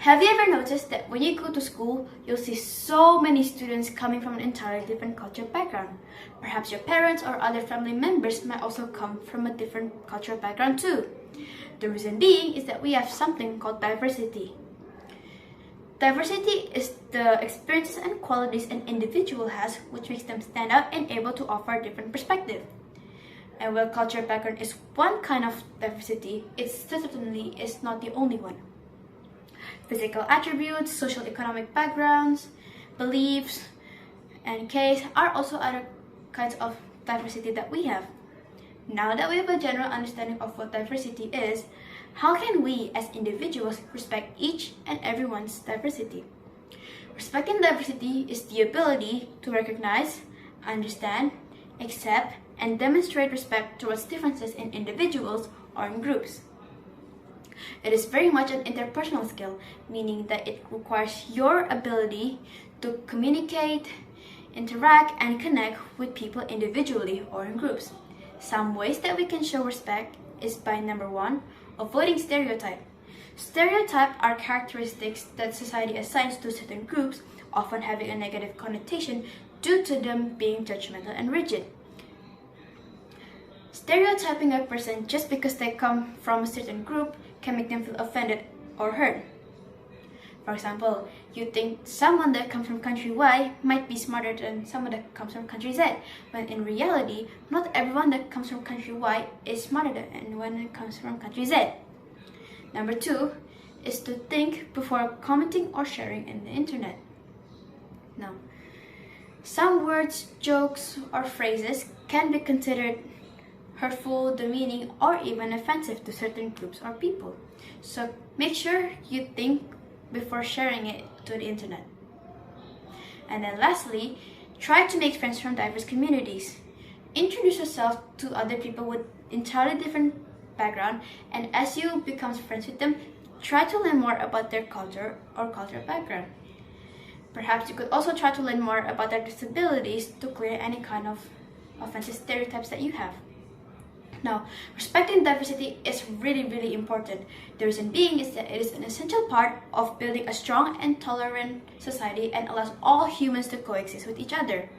Have you ever noticed that when you go to school, you'll see so many students coming from an entirely different cultural background? Perhaps your parents or other family members might also come from a different cultural background too. The reason being is that we have something called diversity. Diversity is the experiences and qualities an individual has which makes them stand out and able to offer a different perspective. And while cultural background is one kind of diversity, it certainly is not the only one. Physical attributes, social economic backgrounds, beliefs, and case are also other kinds of diversity that we have. Now that we have a general understanding of what diversity is, how can we as individuals respect each and everyone's diversity? Respecting diversity is the ability to recognize, understand, accept, and demonstrate respect towards differences in individuals or in groups. It is very much an interpersonal skill, meaning that it requires your ability to communicate, interact, and connect with people individually or in groups. Some ways that we can show respect is by number 1, avoiding stereotype. Stereotypes are characteristics that society assigns to certain groups, often having a negative connotation due to them being judgmental and rigid. Stereotyping a person just because they come from a certain group can make them feel offended or hurt. For example, you think someone that comes from country Y might be smarter than someone that comes from country Z, when in reality, not everyone that comes from country Y is smarter than anyone that comes from country Z. Number 2 is to think before commenting or sharing in the internet. Now, some words, jokes, or phrases can be considered hurtful, demeaning, or even offensive to certain groups or people. So make sure you think before sharing it to the internet. And then lastly, try to make friends from diverse communities. Introduce yourself to other people with entirely different background, and as you become friends with them, try to learn more about their culture or cultural background. Perhaps you could also try to learn more about their disabilities to clear any kind of offensive stereotypes that you have. Now, respecting diversity is really important. The reason being is that it is an essential part of building a strong and tolerant society and allows all humans to coexist with each other.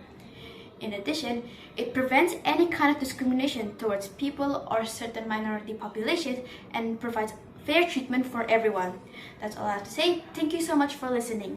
In addition, it prevents any kind of discrimination towards people or certain minority populations and provides fair treatment for everyone. That's all I have to say. Thank you so much for listening.